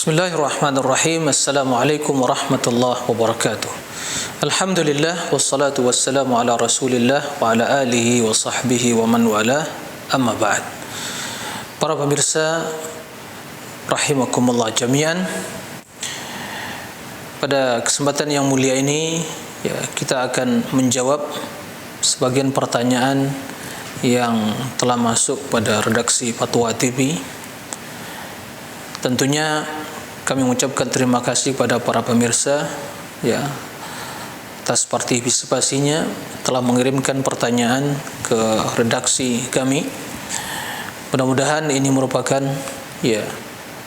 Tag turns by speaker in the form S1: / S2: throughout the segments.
S1: Bismillahirrahmanirrahim. Assalamualaikum warahmatullahi wabarakatuh. Alhamdulillah wassalatu wassalamu ala Rasulillah wa ala alihi wa sahbihi wa man wala. Amma ba'd. Para pemirsa rahimakumullah jami'an. Pada kesempatan yang mulia ini kita akan menjawab sebagian pertanyaan yang telah masuk pada redaksi Fatwa TV. Tentunya kami mengucapkan terima kasih kepada para pemirsa atas partisipasinya, telah mengirimkan pertanyaan ke redaksi kami. Mudah-mudahan ini merupakan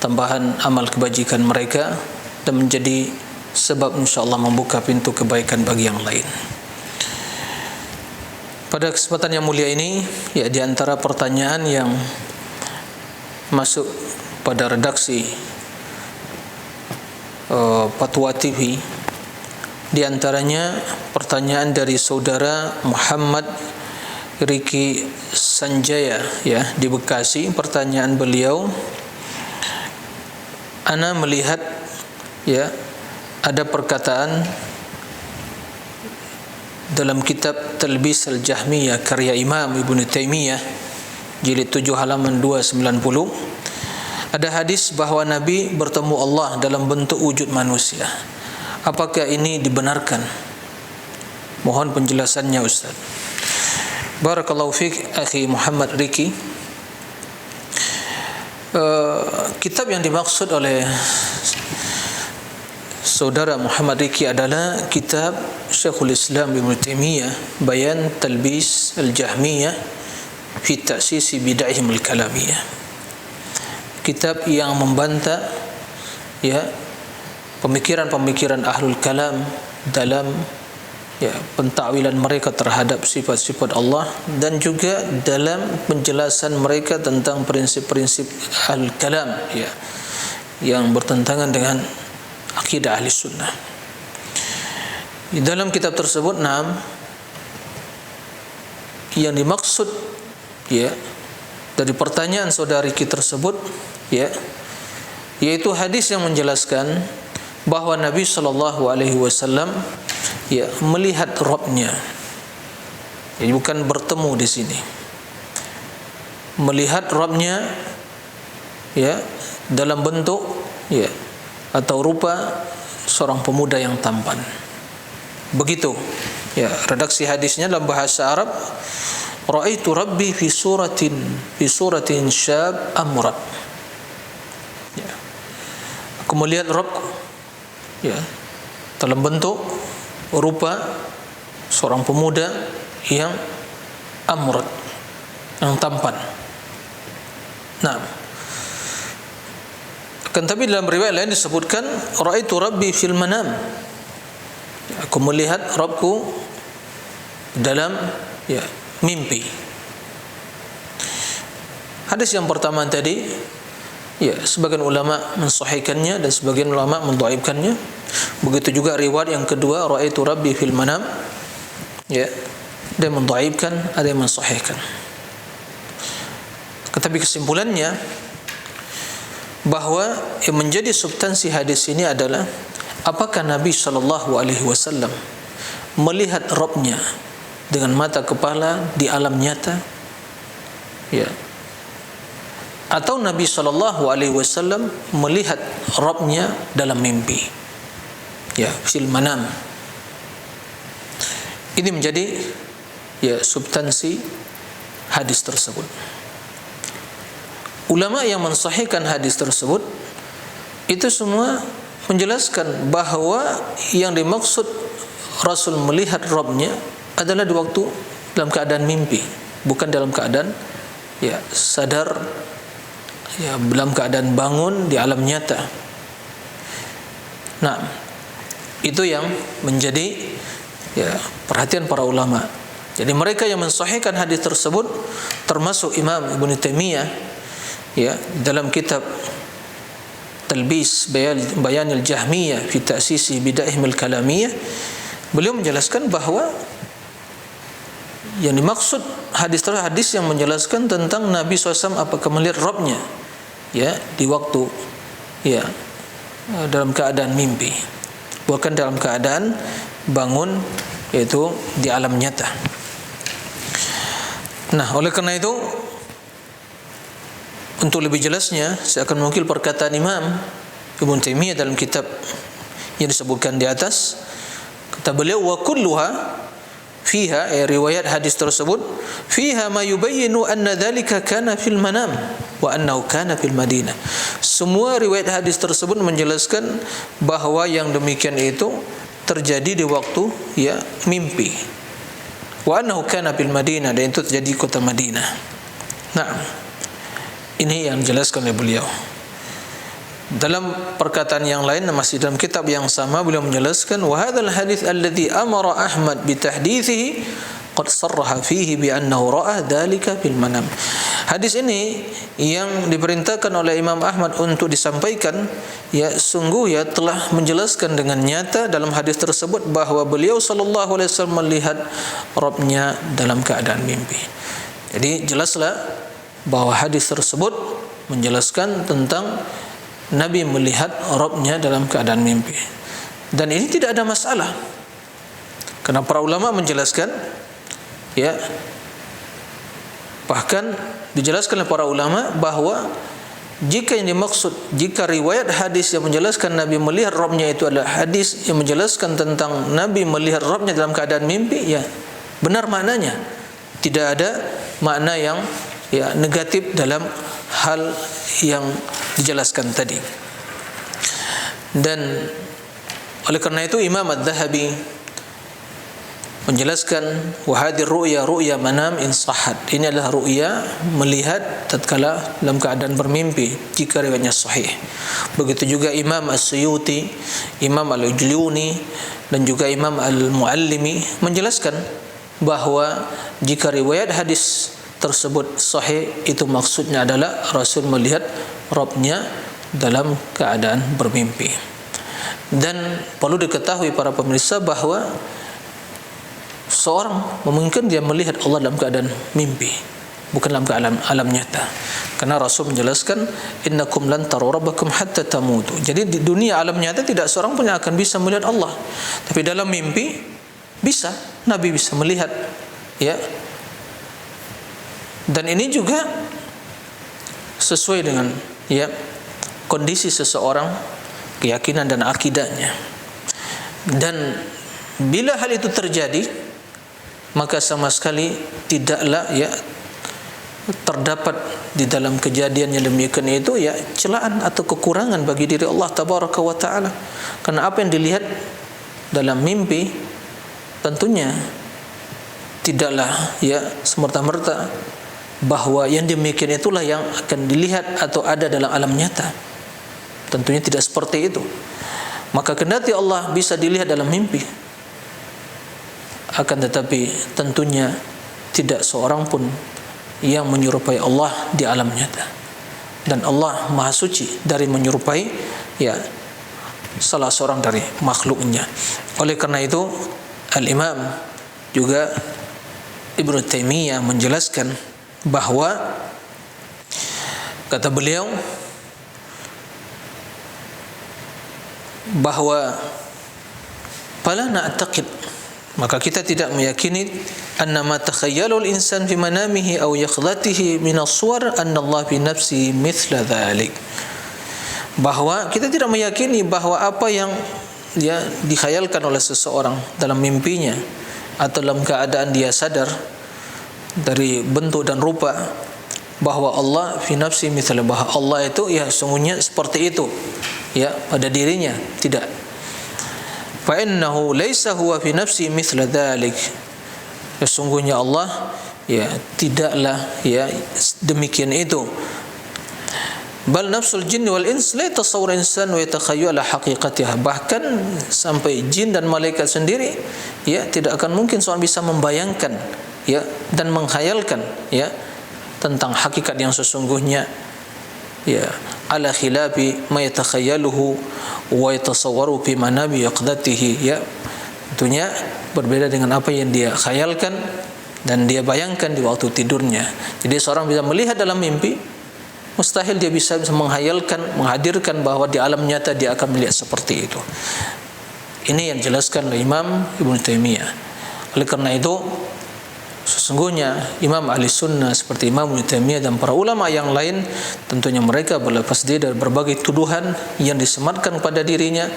S1: tambahan amal kebajikan mereka dan menjadi sebab insyaallah membuka pintu kebaikan bagi yang lain. Pada kesempatan yang mulia ini, di antara pertanyaan yang masuk pada redaksi Fatwa TV, di antaranya pertanyaan dari saudara Muhammad Riki Sanjaya di Bekasi. Pertanyaan beliau, ana melihat ada perkataan dalam kitab Talbis Al-Jahmiyah karya Imam Ibnu Taimiyah jilid 7 halaman 290. Ada hadis bahawa Nabi bertemu Allah dalam bentuk wujud manusia. Apakah ini dibenarkan? Mohon penjelasannya Ustaz. Barakallahu fiik akhi Muhammad Riki. Kitab yang dimaksud oleh saudara Muhammad Riki adalah kitab Syekhul Islam Ibnu Taimiyah, Bayan Talbis Al-Jahmiyah fi Ta'sisi Bid'ahim Al-Kalamiyah. Kitab yang membantah pemikiran-pemikiran ahlul kalam dalam pentakwilan mereka terhadap sifat-sifat Allah, dan juga dalam penjelasan mereka tentang prinsip-prinsip ahlul kalam yang bertentangan dengan akidah ahli sunnah. Di dalam kitab tersebut yang dimaksud dari pertanyaan saudari kita tersebut yaitu hadis yang menjelaskan bahwa Nabi sallallahu alaihi wasallam melihat Rabbnya. Jadi bukan bertemu di sini. Melihat Rabbnya dalam bentuk atau rupa seorang pemuda yang tampan. Begitu redaksi hadisnya dalam bahasa Arab. Ra'aitu Rabbi fi suratin syab amrad. Aku melihat Rabbku dalam bentuk rupa seorang pemuda yang amrad, yang tampan. Tapi dalam riwayat lain disebutkan Ra'aitu Rabbi fil manam. Aku melihat Rabbku dalam mimpi. Hadis yang pertama tadi sebagian ulama mensahihkannya dan sebagian ulama mendhaifkannya. Begitu juga riwayat yang kedua Ra'aitu Rabbi fil manam, dia mendhaifkan, ada yang mensahihkan. Tetapi kesimpulannya bahwa yang menjadi substansi hadis ini adalah apakah Nabi sallallahu alaihi wasallam melihat Rabbnya dengan mata kepala di alam nyata, atau Nabi sallallahu alaihi wasallam melihat Rabbnya dalam mimpi, fil manam. Ini menjadi substansi hadis tersebut. Ulama yang mensahihkan hadis tersebut itu semua menjelaskan bahwa yang dimaksud Rasul melihat Rabbnya adalah di waktu dalam keadaan mimpi, bukan dalam keadaan sadar, dalam keadaan bangun di alam nyata. Itu yang menjadi perhatian para ulama. Jadi mereka yang mensahihkan hadis tersebut termasuk Imam Ibnu Taimiyah dalam kitab Talbis Bayan Al-Jahmiyah fi Ta'sisi Bid'ahim Al-Kalamiyah. Beliau menjelaskan bahwa yang dimaksud hadis yang menjelaskan tentang Nabi SAW apakah melihat Rabbnya di waktu dalam keadaan mimpi, bukan dalam keadaan bangun, yaitu di alam nyata. Nah, oleh karena itu, untuk lebih jelasnya saya akan mengukil perkataan Imam Ibnu Taimiyah dalam kitab yang disebutkan di atas. Kata beliau, wa kulluha fiha, riwayat hadis tersebut, fiha ma yubayyinu anna dhalika kana fil manam wa annahu kana fil Madinah. Semua riwayat hadis tersebut menjelaskan bahwa yang demikian itu terjadi di waktu mimpi. Wa annahu kana fil Madinah, dan itu terjadi di kota Madinah. Nah, ini yang dijelaskan oleh beliau. Dalam perkataan yang lain masih dalam kitab yang sama, beliau menjelaskan, wa hadzal hadits alladhi amara Ahmad bi tahdithihi qad sarraha fihi bi annahu ra'a dzalika fil manam. Hadis ini yang diperintahkan oleh Imam Ahmad untuk disampaikan, sungguh telah menjelaskan dengan nyata dalam hadis tersebut bahwa beliau sallallahu alaihi wasallam melihat Rabbnya dalam keadaan mimpi. Jadi jelaslah bahwa hadis tersebut menjelaskan tentang Nabi melihat Rabbnya dalam keadaan mimpi, dan ini tidak ada masalah, karena para ulama menjelaskan, bahkan dijelaskan oleh para ulama bahwa jika yang dimaksud, jika riwayat hadis yang menjelaskan Nabi melihat Rabbnya itu adalah hadis yang menjelaskan tentang Nabi melihat Rabbnya dalam keadaan mimpi, benar maknanya, tidak ada makna yang negatif dalam hal yang dijelaskan tadi. Dan oleh karena itu Imam Adz-Dzahabi menjelaskan, wa hadhihi ru'ya manam in sahhat. Ini adalah ru'ya melihat tatkala dalam keadaan bermimpi jika riwayatnya sahih. Begitu juga Imam As-Suyuti, Imam Al-Ujluni, dan juga Imam Al-Muallimi menjelaskan bahwa jika riwayat hadis tersebut sahih, itu maksudnya adalah Rasul melihat Rabbnya dalam keadaan bermimpi. Dan perlu diketahui para pemirsa bahwa seorang memungkinkan dia melihat Allah dalam keadaan mimpi, bukan dalam keadaan alam nyata. Karena Rasul menjelaskan, innakum lan taru rabbakum hatta tamutu. Jadi di dunia alam nyata tidak seorang pun yang akan bisa melihat Allah, tapi dalam mimpi bisa, Nabi bisa melihat, Dan ini juga sesuai dengan kondisi seseorang, keyakinan dan akidahnya. Dan bila hal itu terjadi, maka sama sekali tidaklah terdapat di dalam kejadian yang demikian itu celaan atau kekurangan bagi diri Allah tabaraka wa taala. Karena apa yang dilihat dalam mimpi tentunya tidaklah semerta-merta bahwa yang demikian itulah yang akan dilihat atau ada dalam alam nyata. Tentunya tidak seperti itu. Maka kendati Allah bisa dilihat dalam mimpi, akan tetapi tentunya tidak seorang pun yang menyerupai Allah di alam nyata. Dan Allah Maha Suci dari menyerupai salah seorang dari makhluknya. Oleh karena itu Al-Imam juga Ibnu Taimiyah menjelaskan bahwa, kata beliau, bahwa fala na'taqid, maka kita tidak meyakini annama takhayyalul insan fi manamihi aw yakhdatihi min as-suwar anna Allah fi nafsihi mithla dhalik. Bahwa kita tidak meyakini bahwa apa yang dikhayalkan oleh seseorang dalam mimpinya atau dalam keadaan dia sadar dari bentuk dan rupa, bahwa Allah fi nafsi mithla, bahwa Allah itu sungguhnya seperti itu pada dirinya, tidak. Fa innahu laisa huwa fi nafsi mithla dzalik, sesungguhnya Allah tidaklah demikian itu. Bal nafsul jinni wal ins la yatasawwar insan wa yatakhayyala haqiqatiha, bahkan sampai jin dan malaikat sendiri tidak akan mungkin seorang bisa membayangkan dan menghayalkan tentang hakikat yang sesungguhnya, ala khilafi ma yatakhayyaluhu wa yatasawwaru fi manami yaqdatihi, tentunya berbeda dengan apa yang dia khayalkan dan dia bayangkan di waktu tidurnya. Jadi seorang bisa melihat dalam mimpi mustahil dia bisa menghayalkan, menghadirkan bahwa di alam nyata dia akan melihat seperti itu. Ini yang dijelaskan oleh Imam Ibnu Taimiyah. Oleh karena itu, sesungguhnya Imam Ahli Sunnah seperti Imam Ibnu Taimiyah dan para ulama yang lain, tentunya mereka berlepas diri dari berbagai tuduhan yang disematkan pada dirinya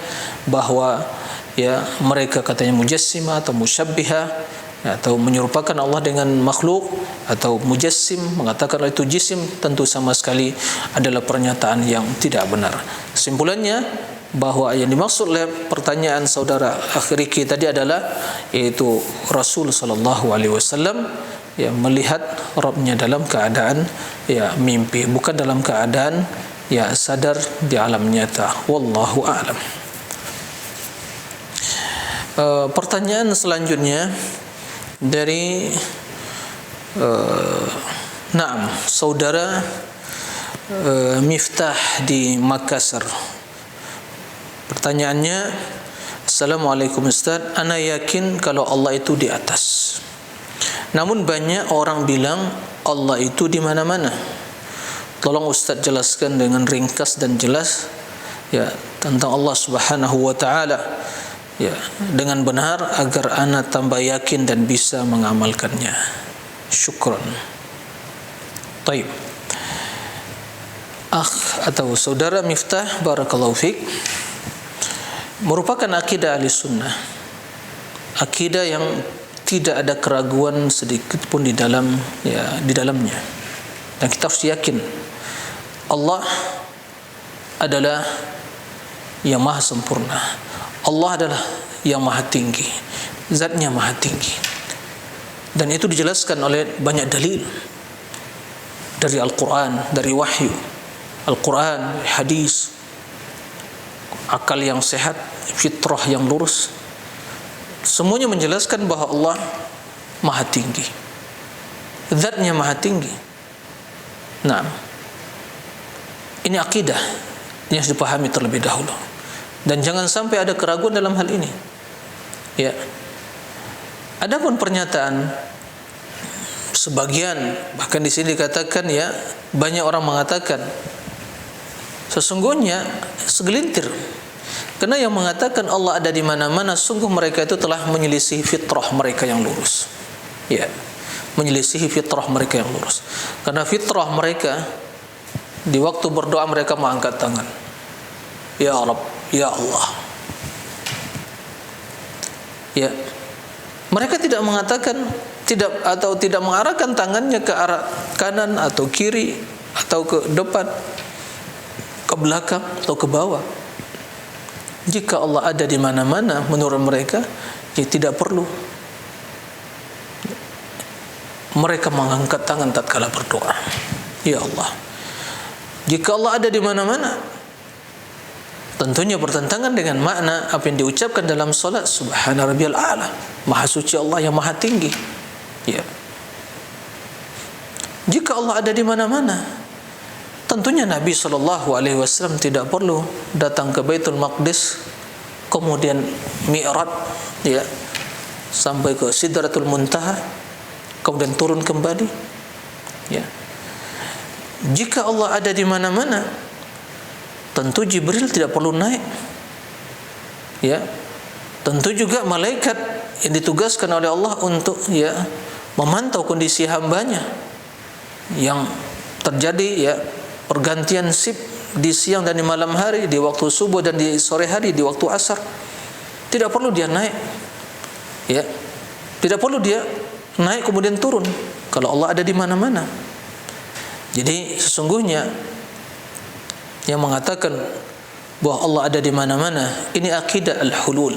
S1: bahwa ya mereka katanya mujassimah atau musyabbihah, atau menyerupakan Allah dengan makhluk, atau mujassim mengatakan itu jisim. Tentu sama sekali adalah pernyataan yang tidak benar. Kesimpulannya bahwa yang dimaksud oleh pertanyaan saudara Akhiriki tadi adalah yaitu Rasul sallallahu alaihi wasallam ya melihat Rabbnya dalam keadaan ya mimpi, bukan dalam keadaan ya sadar di alam nyata. Wallahu a'lam. Pertanyaan selanjutnya dari saudara Miftah di Makassar. Pertanyaannya, Assalamualaikum Ustaz, ana yakin kalau Allah itu di atas. Namun banyak orang bilang Allah itu di mana-mana. Tolong Ustaz jelaskan dengan ringkas dan jelas ya tentang Allah Subhanahu wa taala ya dengan benar agar ana tambah yakin dan bisa mengamalkannya. Syukran. Taib. Akh atau saudara Miftah, barakallahu fiik, merupakan akidah Ahli Sunnah, akidah yang tidak ada keraguan sedikit pun di dalamnya. Dan kita harus yakin Allah adalah yang maha sempurna. Allah adalah yang maha tinggi, zatnya maha tinggi. Dan itu dijelaskan oleh banyak dalil dari Al-Quran, dari wahyu Al-Quran, hadis, akal yang sehat, fitrah yang lurus. Semuanya menjelaskan bahwa Allah maha tinggi, zatnya maha tinggi. Nah, ini akidah yang harus dipahami terlebih dahulu. Dan jangan sampai ada keraguan dalam hal ini. Ya. Adapun pernyataan sebagian, bahkan di sini dikatakan ya, banyak orang mengatakan, sesungguhnya segelintir. Karena yang mengatakan Allah ada di mana-mana, sungguh mereka itu telah menyelisih fitrah mereka yang lurus. Ya. Menyelisih fitrah mereka yang lurus. Karena fitrah mereka di waktu berdoa mereka mengangkat tangan. Ya Rabb, ya Allah. Ya. Mereka tidak mengatakan tidak mengarahkan tangannya ke arah kanan atau kiri atau ke depan, ke belakang atau ke bawah. Jika Allah ada di mana-mana menurut mereka, ya tidak perlu mereka mengangkat tangan tatkala berdoa. Ya Allah. Jika Allah ada di mana-mana, tentunya bertentangan dengan makna apa yang diucapkan dalam salat, Subhana rabbiyal a'la, maha suci Allah yang maha tinggi. Ya. Jika Allah ada di mana-mana, tentunya Nabi SAW tidak perlu datang ke Baitul Maqdis, kemudian mi'raj, ya, sampai ke Sidratul Muntaha, kemudian turun kembali. Ya. Jika Allah ada di mana-mana, tentu Jibril tidak perlu naik. Ya. Tentu juga malaikat yang ditugaskan oleh Allah untuk ya memantau kondisi hambanya yang terjadi ya pergantian sip di siang dan di malam hari, di waktu subuh dan di sore hari, di waktu asar. Tidak perlu dia naik. Ya. Tidak perlu dia naik kemudian turun kalau Allah ada di mana-mana. Jadi sesungguhnya yang mengatakan bahwa Allah ada di mana-mana, ini akidah al-hulul.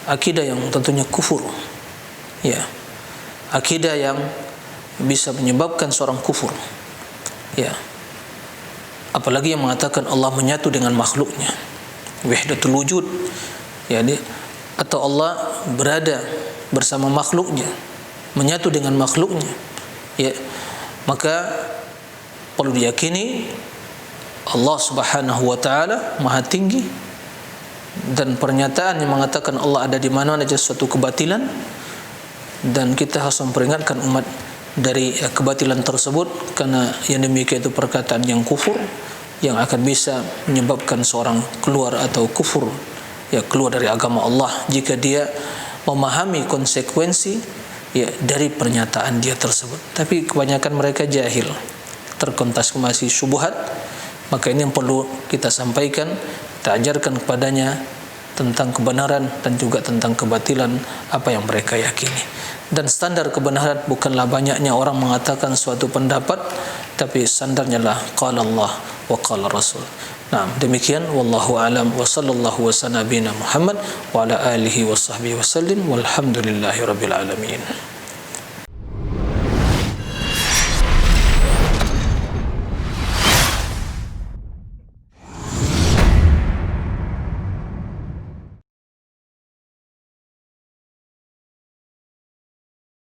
S1: Akidah yang tentunya kufur. Ya. Akidah yang bisa menyebabkan seorang kufur. Ya. Apalagi yang mengatakan Allah menyatu dengan makhluknya. Wahdatul wujud. Ya, atau Allah berada bersama makhluknya, menyatu dengan makhluknya. Ya. Maka perlu diyakini Allah Subhanahu wa taala maha tinggi, dan pernyataan yang mengatakan Allah ada di mana-mana adalah suatu kebatilan, dan kita harus memperingatkan umat dari kebatilan tersebut, karena yang demikian itu perkataan yang kufur yang akan bisa menyebabkan seorang keluar atau kufur, ya, keluar dari agama Allah jika dia memahami konsekuensi, ya, dari pernyataan dia tersebut. Tapi kebanyakan mereka jahil, terkontaminasi syubhat. Maka ini yang perlu kita sampaikan, kita ajarkan kepadanya tentang kebenaran dan juga tentang kebatilan apa yang mereka yakini. Dan standar kebenaran bukanlah banyaknya orang mengatakan suatu pendapat, tapi standarnya lah qala Allah wa qala Rasul. Nah, demikian wallahu alam wa sallallahu wa sallam Muhammad wa ala alihi wa sahbihi wasallim walhamdulillahi rabbil alamin.